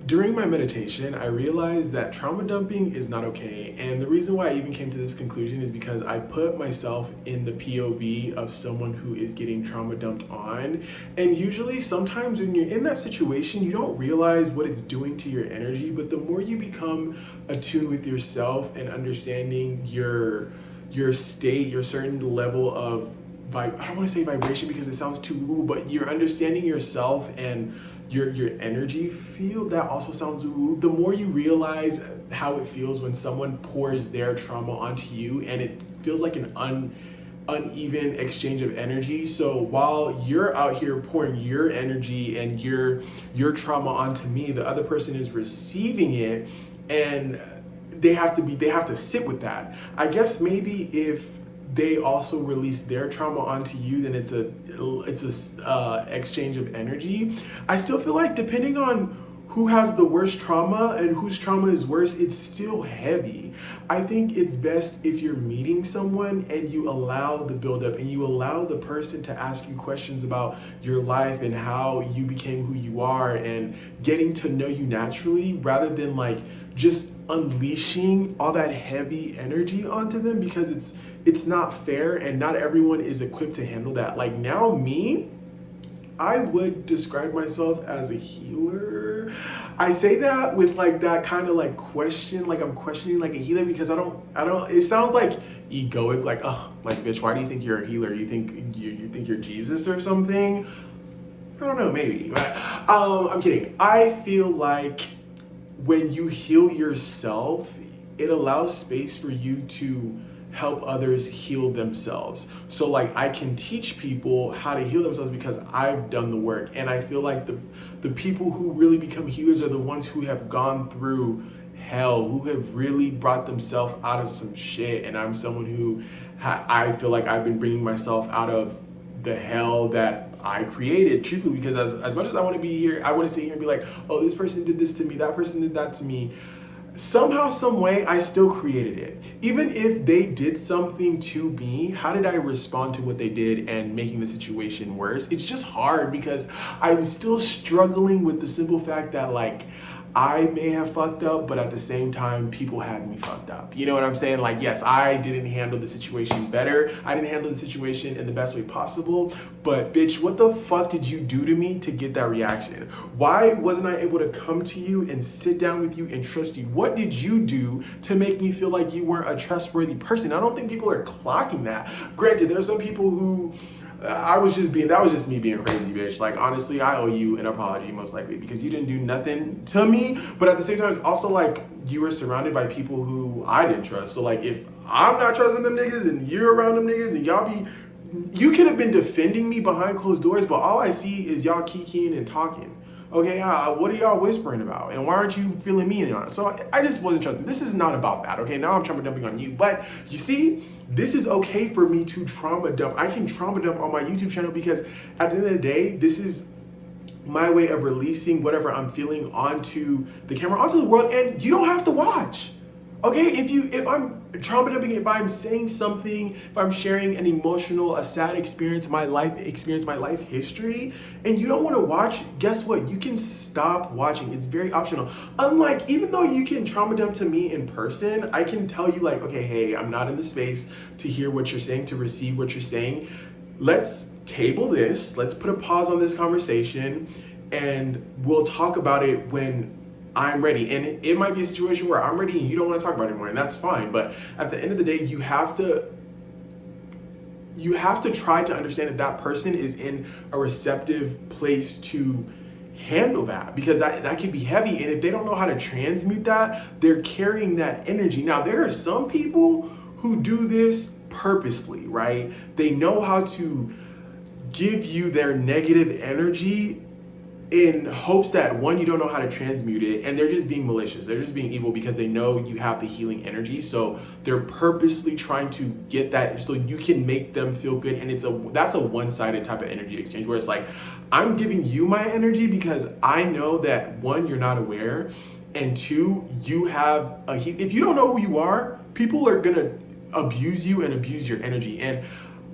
During my meditation, I realized that trauma dumping is not okay. And the reason why I even came to this conclusion is because I put myself in the POV of someone who is getting trauma dumped on. And usually, sometimes when you're in that situation, you don't realize what it's doing to your energy. But the more you become attuned with yourself and understanding your state, your certain level of I don't want to say vibration because it sounds too woo, but you're understanding yourself and your energy field, that also sounds woo. The more you realize how it feels when someone pours their trauma onto you, and it feels like an uneven exchange of energy. So while you're out here pouring your energy and your trauma onto me, the other person is receiving it, and they have to sit with that. I guess maybe if they also release their trauma onto you, then it's a exchange of energy. I still feel like depending on who has the worst trauma and whose trauma is worse, it's still heavy. I think it's best if you're meeting someone and you allow the buildup and you allow the person to ask you questions about your life and how you became who you are and getting to know you naturally, rather than like just unleashing all that heavy energy onto them, because it's not fair and not everyone is equipped to handle that. Like now me, I would describe myself as a healer. I say that with like that kind of like question, like I'm questioning like a healer, because I don't, it sounds like egoic, like, oh, like bitch, why do you think you're a healer? You think you're Jesus or something? I don't know, maybe, but I'm kidding. I feel like when you heal yourself, it allows space for you to help others heal themselves. So like I can teach people how to heal themselves because I've done the work. And I feel like the people who really become healers are the ones who have gone through hell, who have really brought themselves out of some shit. And I'm someone who I feel like I've been bringing myself out of the hell that I created, truthfully, because as much as I want to be here, I want to sit here and be like, oh, this person did this to me, that person did that to me. Somehow, some way, I still created it. Even if they did something to me, how did I respond to what they did and making the situation worse? It's just hard because I'm still struggling with the simple fact that like, I may have fucked up, but at the same time, people had me fucked up. You know what I'm saying? Like, yes, I didn't handle the situation better. I didn't handle the situation in the best way possible. But bitch, what the fuck did you do to me to get that reaction? Why wasn't I able to come to you and sit down with you and trust you? What did you do to make me feel like you weren't a trustworthy person? I don't think people are clocking that. Granted, there's some people who that was just me being crazy, bitch. Like, honestly, I owe you an apology, most likely, because you didn't do nothing to me. But at the same time, it's also like you were surrounded by people who I didn't trust. So, like, if I'm not trusting them niggas and you're around them niggas and you could have been defending me behind closed doors, but all I see is y'all kikiing and talking. Okay, what are y'all whispering about? And why aren't you feeling me in on it? So I just wasn't trusting. This is not about that, okay? Now I'm trauma dumping on you. But you see, this is okay for me to trauma dump. I can trauma dump on my YouTube channel because at the end of the day, this is my way of releasing whatever I'm feeling onto the camera, onto the world, and you don't have to watch. Okay, if I'm trauma dumping, if I'm saying something, if I'm sharing an emotional, a sad experience, my life history, and you don't want to watch, guess what? You can stop watching. It's very optional. Unlike, even though you can trauma dump to me in person, I can tell you like, okay, hey, I'm not in the space to hear what you're saying, to receive what you're saying. Let's table this. Let's put a pause on this conversation, and we'll talk about it when I'm ready. And it might be a situation where I'm ready and you don't want to talk about it anymore, and that's fine. But at the end of the day, you have to try to understand if that person is in a receptive place to handle that, because that can be heavy. And if they don't know how to transmute that, they're carrying that energy. Now, there are some people who do this purposely, right? They know how to give you their negative energy in hopes that, one, you don't know how to transmute it, and they're just being malicious. They're just being evil because they know you have the healing energy. So they're purposely trying to get that so you can make them feel good. And that's a one-sided type of energy exchange where it's like, I'm giving you my energy because I know that, one, you're not aware, and two, you have if you don't know who you are, people are gonna abuse you and abuse your energy. And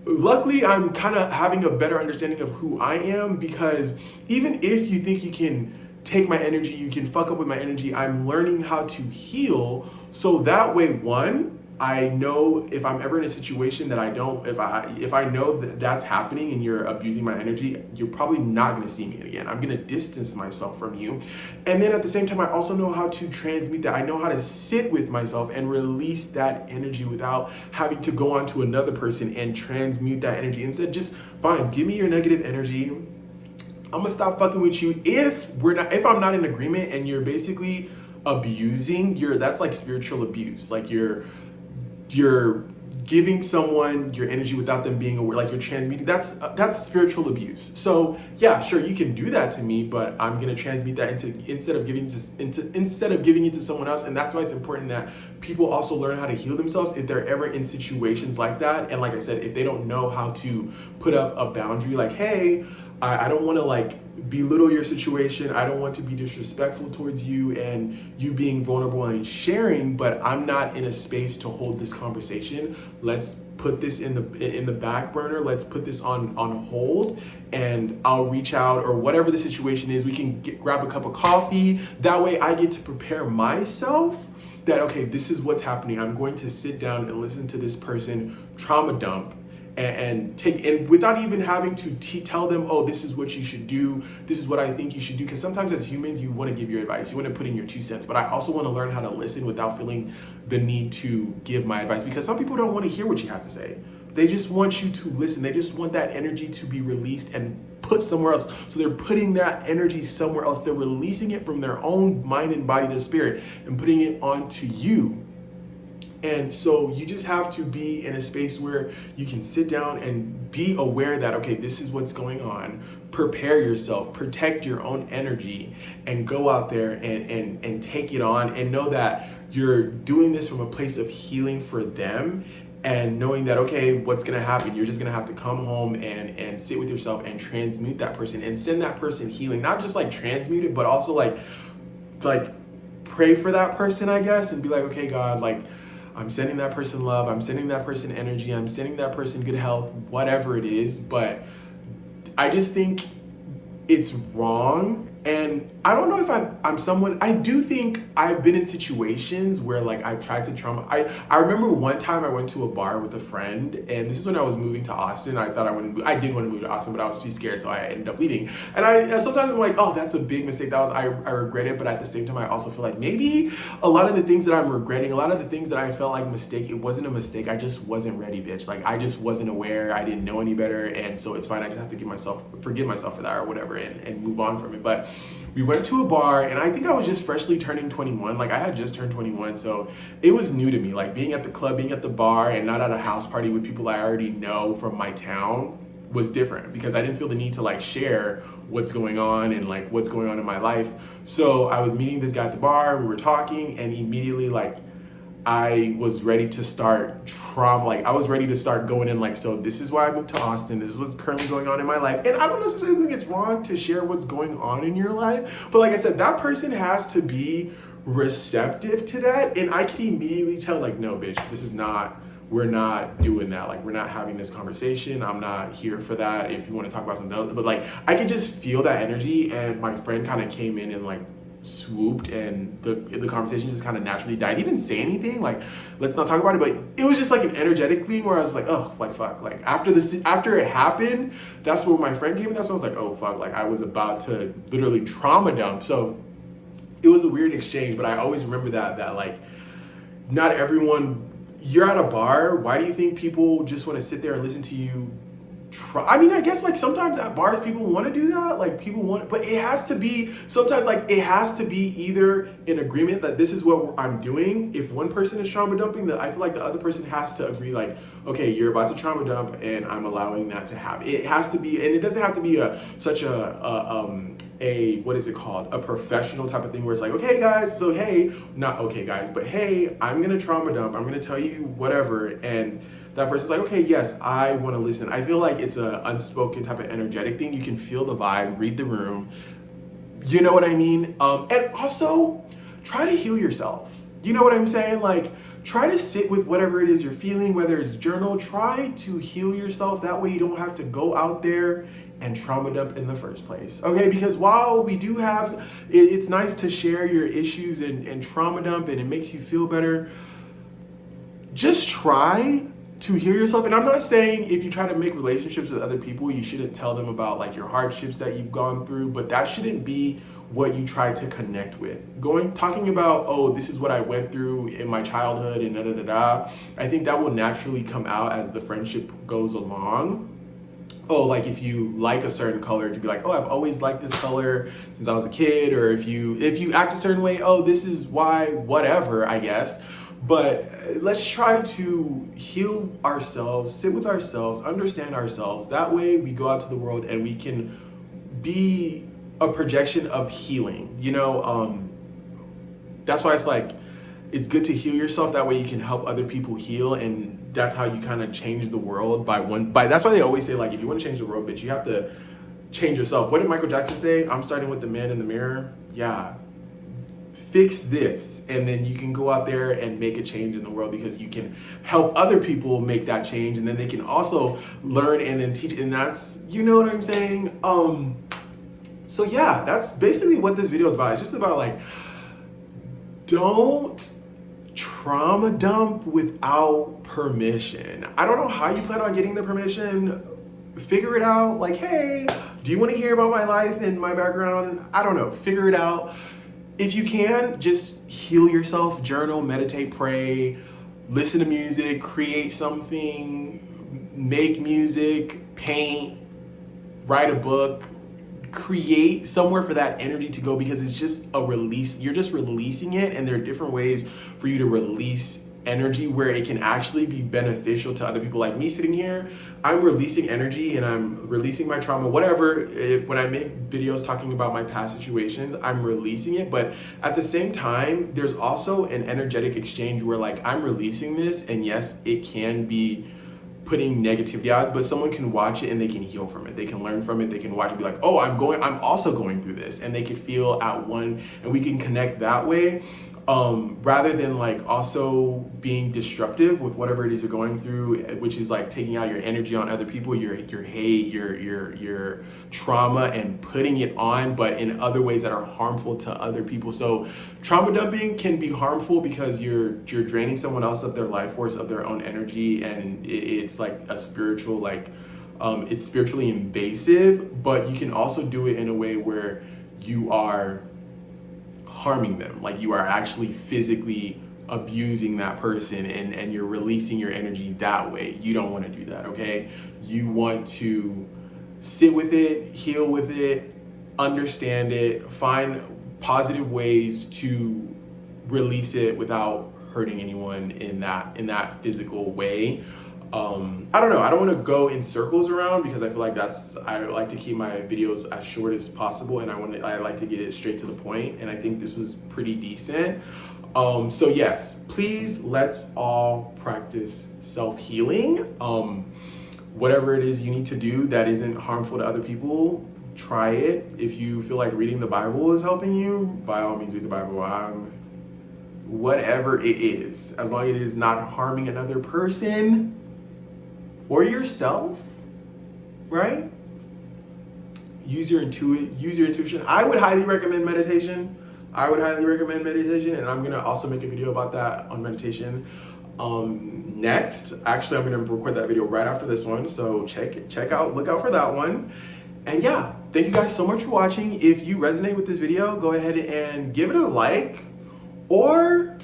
luckily, I'm kind of having a better understanding of who I am, because even if you think you can take my energy, you can fuck up with my energy. I'm learning how to heal, so that way, one, I know if I'm ever in a situation that I don't, if I know that that's happening and you're abusing my energy, you're probably not going to see me again. I'm going to distance myself from you. And then at the same time, I also know how to transmute that. I know how to sit with myself and release that energy without having to go on to another person and transmute that energy. Instead, just fine, give me your negative energy. I'm gonna stop fucking with you if I'm not in agreement and you're basically abusing that's like spiritual abuse. Like you're giving someone your energy without them being aware, like you're transmuting. That's spiritual abuse. So yeah, sure, you can do that to me, but I'm gonna transmute that instead of giving it to someone else. And that's why it's important that people also learn how to heal themselves if they're ever in situations like that. And like I said, if they don't know how to put up a boundary, like, hey, I don't want to like belittle your situation. I don't want to be disrespectful towards you and you being vulnerable and sharing, but I'm not in a space to hold this conversation. Let's put this in the back burner. Let's put this on hold, and I'll reach out, or whatever the situation is, we can grab a cup of coffee. That way I get to prepare myself that, okay, this is what's happening. I'm going to sit down and listen to this person trauma dump and without even having to tell them, oh, this is what you should do, this is what I think you should do. Because sometimes as humans, you want to give your advice, you want to put in your 2 cents, but I also want to learn how to listen without feeling the need to give my advice, because some people don't want to hear what you have to say. They just want you to listen. They just want that energy to be released and put somewhere else. So they're putting that energy somewhere else. They're releasing it from their own mind and body, their spirit, and putting it onto you. And so you just have to be in a space where you can sit down and be aware that, okay, this is what's going on. Prepare yourself, protect your own energy, and go out there and take it on, and know that you're doing this from a place of healing for them, and knowing that, okay, what's gonna happen? You're just gonna have to come home and sit with yourself and transmute that person and send that person healing. Not just like transmute it, but also like pray for that person, I guess, and be like, okay, God, like, I'm sending that person love, I'm sending that person energy, I'm sending that person good health, whatever it is. But I just think it's wrong. And I don't know if I'm someone, I do think I've been in situations where like I've tried to trauma. I remember one time I went to a bar with a friend, and this is when I was moving to Austin. I thought I did want to move to Austin, but I was too scared, so I ended up leaving. And sometimes I'm like, oh, that's a big mistake. I regret it, but at the same time, I also feel like maybe a lot of the things that I'm regretting, a lot of the things that I felt like mistake, it wasn't a mistake. I just wasn't ready, bitch. Like I just wasn't aware. I didn't know any better, and so it's fine. I just have to forgive myself for that or whatever, and move on from it. But we went to a bar, and I think I was just freshly turning 21. Like I had just turned 21, so it was new to me. Like being at the club, being at the bar, and not at a house party with people I already know from my town was different, because I didn't feel the need to like share what's going on and like what's going on in my life. So I was meeting this guy at the bar, we were talking, and immediately like I was ready to start trauma. Like I was ready to start going in like, so this is why I moved to Austin. This is what's currently going on in my life. And I don't necessarily think it's wrong to share what's going on in your life. But like I said, that person has to be receptive to that. And I can immediately tell like, no, bitch, we're not doing that. Like we're not having this conversation. I'm not here for that. If you want to talk about something else, but like I could just feel that energy. And my friend kind of came in and like swooped, and the conversation just kind of naturally died. He didn't say anything like, let's not talk about it, but it was just like an energetic thing where I was like, oh, like fuck. Like after it happened, that's when my friend came in. That's when I was like, oh fuck, like I was about to literally trauma dump. So it was a weird exchange, but I always remember that like not everyone, you're at a bar, why do you think people just want to sit there and listen to you? I mean, I guess like sometimes at bars people want to do that, like people want, but it has to be sometimes like it has to be either in agreement that this is what I'm doing. If one person is trauma dumping, that I feel like the other person has to agree, like, okay, you're about to trauma dump, and I'm allowing that to happen. It has to be, and it doesn't have to be such a what is it called? A professional type of thing where it's like, okay guys, so hey, not okay guys, but hey, I'm gonna trauma dump. I'm gonna tell you whatever, and that person's like, okay, yes, I want to listen. I feel like it's an unspoken type of energetic thing. You can feel the vibe, read the room. You know what I mean? And also, try to heal yourself. You know what I'm saying? Like, try to sit with whatever it is you're feeling, whether it's journal, try to heal yourself. That way you don't have to go out there and trauma dump in the first place. Okay, because while we do have, it's nice to share your issues and trauma dump and it makes you feel better, just try to heal yourself. And I'm not saying if you try to make relationships with other people, you shouldn't tell them about like your hardships that you've gone through, but that shouldn't be what you try to connect with. Talking about, oh, this is what I went through in my childhood and da da da da, I think that will naturally come out as the friendship goes along. Oh, like if you like a certain color, it could be like, oh, I've always liked this color since I was a kid. Or if you act a certain way, oh, this is why, whatever, I guess. But let's try to heal ourselves, sit with ourselves, understand ourselves. That way we go out to the world and we can be a projection of healing. You know, that's why it's like, it's good to heal yourself. That way you can help other people heal. And that's how you kind of change the world that's why they always say, like, if you want to change the world, bitch, you have to change yourself. What did Michael Jackson say? I'm starting with the man in the mirror. Yeah. Fix this, and then you can go out there and make a change in the world, because you can help other people make that change, and then they can also learn and then teach. And that's, you know what I'm saying? So yeah, that's basically what this video is about. It's just about like, don't trauma dump without permission. I don't know how you plan on getting the permission. Figure it out. Like, hey, do you want to hear about my life and my background? I don't know. Figure it out. If you can, just heal yourself, journal, meditate, pray, listen to music, create something, make music, paint, write a book, create somewhere for that energy to go, because it's just a release. You're just releasing it, and there are different ways for you to release energy where it can actually be beneficial to other people. Like me sitting here, I'm releasing energy and I'm releasing my trauma, whatever. When I make videos talking about my past situations, I'm releasing it. But at the same time, there's also an energetic exchange where like I'm releasing this, and yes, it can be putting negativity out, but someone can watch it and they can heal from it. They can learn from it. They can watch it and be like, oh, I'm also going through this, and they can feel at one, and we can connect that way. Rather than like also being destructive with whatever it is you're going through, which is like taking out your energy on other people, your hate, your trauma, and putting it on, but in other ways that are harmful to other people. So trauma dumping can be harmful because you're draining someone else of their life force, of their own energy, and it's like a spiritual, like it's spiritually invasive. But you can also do it in a way where you are harming them, like you are actually physically abusing that person, and you're releasing your energy that way. You don't want to do that, okay? You want to sit with it, heal with it, understand it, find positive ways to release it without hurting anyone in that physical way. I don't know. I don't want to go in circles around, because I feel like I like to keep my videos as short as possible, and I like to get it straight to the point. And I think this was pretty decent. So yes, please, let's all practice self-healing. Whatever it is you need to do that isn't harmful to other people, try it. If you feel like reading the Bible is helping you, by all means read the Bible. Whatever it is, as long as it is not harming another person or yourself, right? Use your intuition. I would highly recommend meditation. And I'm gonna also make a video about that on meditation next. Actually, I'm gonna record that video right after this one, so look out for that one. And yeah, thank you guys so much for watching. If you resonate with this video, go ahead and give it a like, or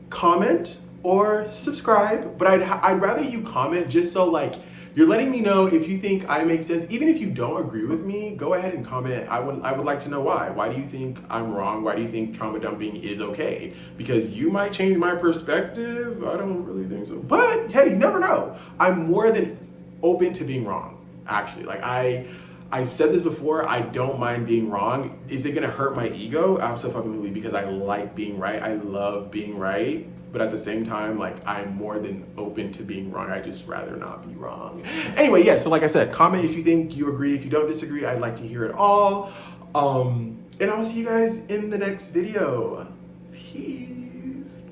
comment, or subscribe. But I'd rather you comment, just so like you're letting me know if you think I make sense. Even if you don't agree with me, go ahead and comment. I would like to know why. Why do you think I'm wrong? Why do you think trauma dumping is okay? Because you might change my perspective. I don't really think so. But hey, you never know. I'm more than open to being wrong, actually. Like I've said this before, I don't mind being wrong. Is it gonna hurt my ego? Absolutely, because I like being right. I love being right. But at the same time, like, I'm more than open to being wrong. I just rather not be wrong. Anyway, yeah, so like I said, comment if you think you agree. If you don't disagree, I'd like to hear it all. And I'll see you guys in the next video. Peace.